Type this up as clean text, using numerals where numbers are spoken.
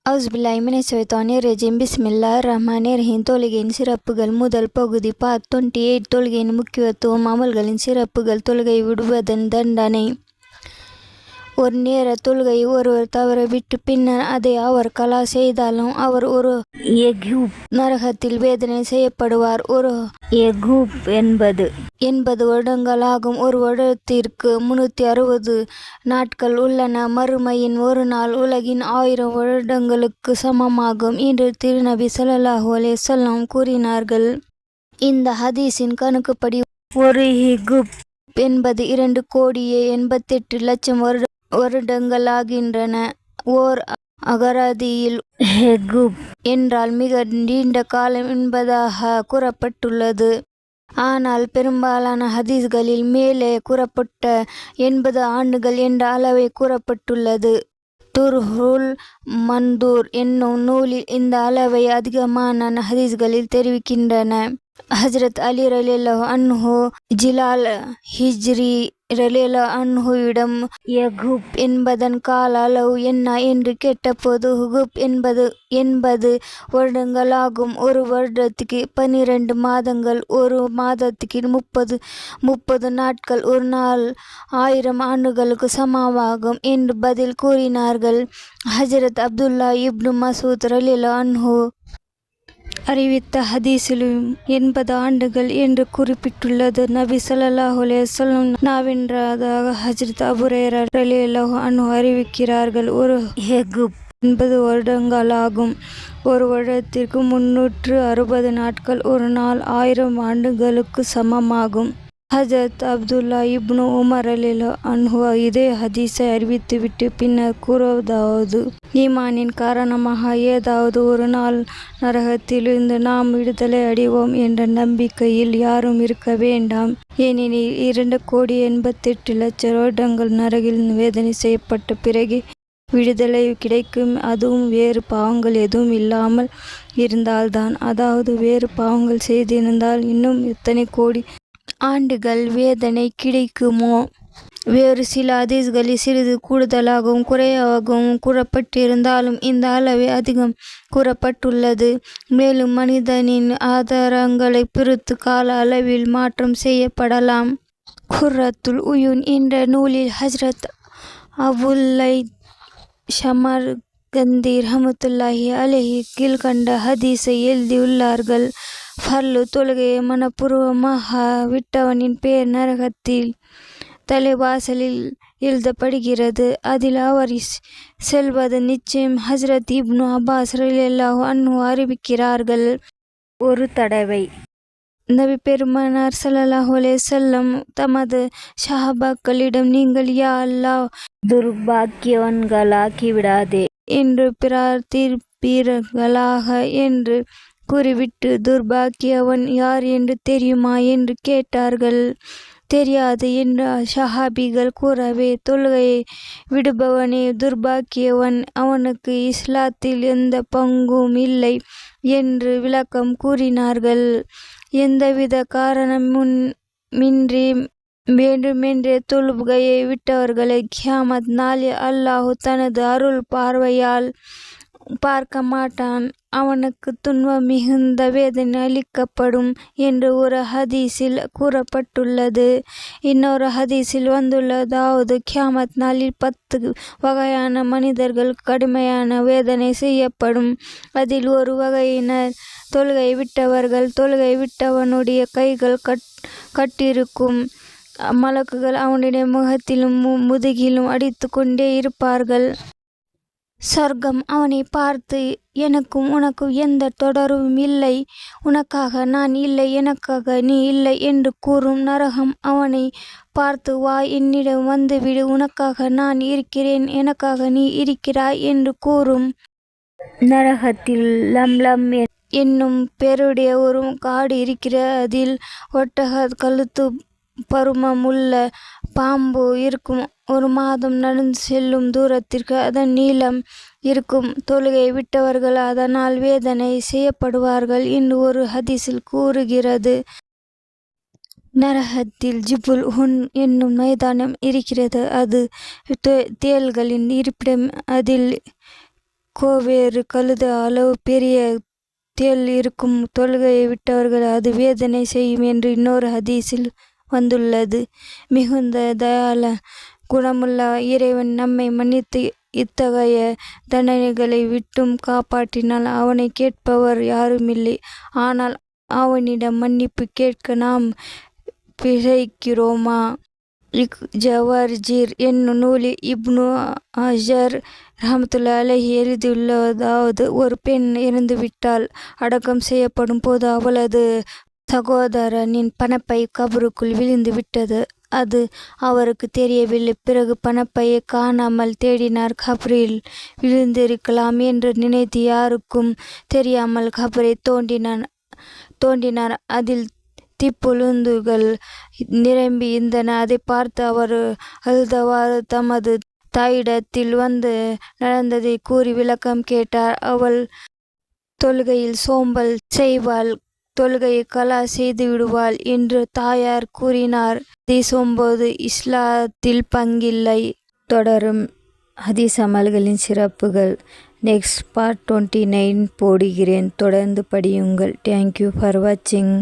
அவுஸ்பில்லாஹிமினஷைத்தானிர்ரஜீம் பிஸ்மில்லாஹிர்ரஹ்மானிர்ரஹீம். தொழுகையின் சிறப்புகள். முதல் பகுதி. பார்ட் 28. தொழுகையின் முக்கியத்துவம், அமல்களின் சிறப்புகள், தொழுகை விடுவதன் தண்டனை. ஒரு நேர தொழுகையை ஒருவர் தவற விட்டு பின்னர் அதை அவர் கலா செய்தாலும் அவர் ஒரு நரகத்தில் வேதனை செய்யப்படுவார். ஒரு என்பது வருடங்களாகும். ஒரு வருடத்திற்கு 360 நாட்கள் உள்ளன. மறுமையின் ஒரு நாள் உலகின் 1000 வருடங்களுக்கு சமமாகும் என்று திருநபி ஸல்லல்லாஹு அலைஹி வஸல்லம் கூறினார்கள். இந்த ஹதீஸின் கணக்குப்படி ஒரு ஹிகுப் என்பது 2,88,00,000 வருடங்களாகின்றன. ஓர் அகராதியில் ஹெகுப் என்றால் மிக நீண்ட காலம் என்பதாக கூறப்பட்டுள்ளது. ஆனால் பெரும்பாலான ஹதீஸ்களில் மேலே கூறப்பட்ட 80 ஆண்டுகள் என்ற அளவை கூறப்பட்டுள்ளது. துர்ஹுல் மன்தூர் என்னும் நூலில் இந்த அளவை அதிகமான ஹதீஸ்களில் தெரிவிக்கின்றன. ஹஜ்ரத் அலி ரலியல்லாஹு அன்ஹு ஜிலால் ஹிஜ்ரி ரலியல்லாஹு அன்ஹுவிடம் யகுப் என்பதன் கால அளவு என்ன என்று கேட்டபோது, ஹுகுப் என்பது 80 வருடங்களாகும். ஒரு வருடத்துக்கு 12 மாதங்கள், ஒரு மாதத்துக்கு 30 நாட்கள், ஒரு நாள் 1000 ஆண்டுகளுக்கு சமமாகும் என்று பதில் கூறினார்கள். ஹஜ்ரத் அப்துல்லா இப்னு மசூத் ரலியல்லாஹு அன்ஹு அறிவித்த ஹதீஸிலும் 80 ஆண்டுகள் என்று குறிப்பிட்டுள்ளது. நபி ஸல்லல்லாஹு அலைஹி வஸல்லம் நாவென்றதாக ஹஜ்ரத் அபூ ஹுரைரா ரலியல்லாஹு அன்ஹு அறிவிக்கிறார்கள். ஒரு ஹெகுப் 80 வருடங்களாகும். ஒரு வருடத்திற்கு 360 நாட்கள், ஒரு நாள் 1000 ஆண்டுகளுக்கு சமமாகும். ஹஜ்ரத் அப்துல்லா இப்னு உமர் ரலியல்லாஹு அன்ஹு இதே ஹதீஸை அறிவித்துவிட்டு பின்னர் கூறுவதாவது: ஈமானின் காரணமாக ஏதாவது ஒரு நாள் நரகத்திலிருந்து நாம் விடுதலை அடைவோம் என்ற நம்பிக்கையில் யாரும் இருக்க வேண்டாம். ஏனெனில் 2,88,00,000 வருடங்கள் நரகில் வேதனை செய்யப்பட்ட பிறகு விடுதலை கிடைக்கும். அதுவும் வேறு பாவங்கள் எதுவும் இல்லாமல் இருந்தால்தான். அதாவது வேறு பாவங்கள் செய்திருந்தால் இன்னும் எத்தனை கோடி ஆண்டுகள் வேதனை கிடைக்குமோ. வேறு சில ஹதீஸ்களில் சிறிது கூடுதலாகவும் குறைவாகவும் கூறப்பட்டிருந்தாலும் இந்த அளவே அதிகம் கூறப்பட்டுள்ளது. மேலும் மனிதனின் ஆதாரங்களை பொறுத்து கால அளவில் மாற்றம் செய்யப்படலாம். குர்ரத்துல் உயூன் என்ற நூலில் ஹஜ்ரத் அபுல்லைத் ஷமர்கந்தி ரஹ்மத்துல்லாஹி அலைஹி கீழ்கண்ட ஹதீஸை எழுதியுள்ளார்கள்: ஃபர்லு தொழுகையை மனப்பூர்வமாக விட்டவனின் பெயர் நரகத்தில் தலைவாசலில் எழுதப்படுகிறது. அதில் அவர் செல்வது நிச்சயம். ஹஜ்ரத் இப்னு அப்பாஸ் ரலியல்லாஹு அன்ஹு அறிவிக்கிறார்கள்: ஒரு தடவை நபி பெருமானார் ஸல்லல்லாஹு அலைஹி வஸல்லம் தமது ஸஹாபாக்களிடம், நீங்கள் யா அல்லாஹ் துர்பாக்கியவான்களாக்கிவிடாதே என்று பிரார்த்திப்பீர்களாக என்று கூறிவிட்டு, துர்பாக்கியவன் யார் என்று தெரியுமா என்று கேட்டார்கள். தெரியாது என்று ஸஹாபிகள் கூறவே, தொழுகையை விடுபவனே துர்பாக்கியவன், அவனுக்கு இஸ்லாத்தில் எந்த பங்கும் இல்லை என்று விளக்கம் கூறினார்கள். எந்தவித காரணமுமின்றி வேண்டுமென்றே தொழுகையை விட்டவர்களை கியாமத் நாளில் அல்லாஹ் தனது அருள் பார்வையால் பார்க்க மாட்டான். அவனுக்கு துன்பம் மிகுந்த வேதனை அளிக்கப்படும் என்று ஒரு ஹதீஸில் கூறப்பட்டுள்ளது. இன்னொரு ஹதீஸில் வந்துள்ளதாவது: கியாமத் நாளில் 10 வகையான மனிதர்கள் கடுமையான வேதனை செய்யப்படும். அதில் ஒரு வகையினர் தொழுகை விட்டவர்கள். தொழுகை விட்டவனுடைய கைகள் கட்டிருக்கும். மலக்குகள் அவனுடைய முகத்திலும் முதுகிலும் அடித்து கொண்டே இருப்பார்கள். சொர்க்கம் அவனை பார்த்து, எனக்கும் உனக்கும் எந்த தொடர்பும் இல்லை, உனக்காக நான் இல்லை, எனக்காக நீ இல்லை என்று கூறும். நரகம் அவனை பார்த்து, வா, என்னிடம் வந்துவிடு, உனக்காக நான் இருக்கிறேன், எனக்காக நீ இருக்கிறாய் என்று கூறும். நரகத்தில் லம்லம் என்னும் பெயருடைய ஒரு காடு இருக்கிறது. அதில் ஒட்டக கழுத்து பருமம் உள்ள பாம்பு இருக்கும். ஒரு மாதம் நடந்து செல்லும் தூரத்திற்கு அதன் நீளம் இருக்கும். தொழுகை விட்டவர்கள் அதனால் வேதனை செய்யப்படுவார்கள் என்று ஒரு ஹதீஸில் கூறுகிறது. நரகத்தில் ஜிபுல் ஹுன் என்னும் மைதானம் இருக்கிறது. அது தேள்களின் இருப்பிடம். அதில் கோவேறு கழுத அளவு பெரிய தேள் இருக்கும். தொழுகையை விட்டவர்கள் அது வேதனை செய்யும் என்று இன்னொரு ஹதீஸில் வந்துள்ளது. மிகுந்த தயாள குணமுள்ள இறைவன் நம்மை மன்னித்து இத்தகைய தண்டனைகளை விட்டும் காப்பாற்றினால் அவனை கேட்பவர் யாருமில்லை. ஆனால் அவனிடம் மன்னிப்பு கேட்க நாம் பிழைக்கிறோமா? ஜவார்ஜிர் என்னும் நூலில் இப்னு ஹஜர் ரஹ்மத்துல்லாஹி அலைஹி எழுதியுள்ளதாவது, ஒரு பெண் இறந்துவிட்டால் அடக்கம் செய்யப்படும் போது அவளது சகோதரனின் பணப்பை கபருக்குள் விழுந்து விட்டது. அது அவருக்கு தெரியவில்லை. பிறகு பணப்பையை காணாமல் தேடினார். கபரில் விழுந்திருக்கலாம் என்று நினைத்து யாருக்கும் தெரியாமல் கபரை தோண்டினார். அதில் தீப்பொழுந்துகள் நிரம்பி இருந்தன. அதை பார்த்து அவர் அழுதவாறு தமது தாயிடத்தில் வந்து நடந்ததை கூறி விளக்கம் கேட்டார். அவள் தொழுகையில் சோம்பல் செய்வாள், தொழுகையை கலா செய்து விடுவாள் என்று தாயார் கூறினார். ஹதீஸ் 9. இஸ்லாத்தில் பங்கில்லை. தொடரும் ஹதீஸ் அமல்களின் சிறப்புகள் நெக்ஸ்ட் பார்ட் 29 போடுகிறேன். தொடர்ந்து படியுங்கள். தேங்க்யூ ஃபார் வாட்சிங்.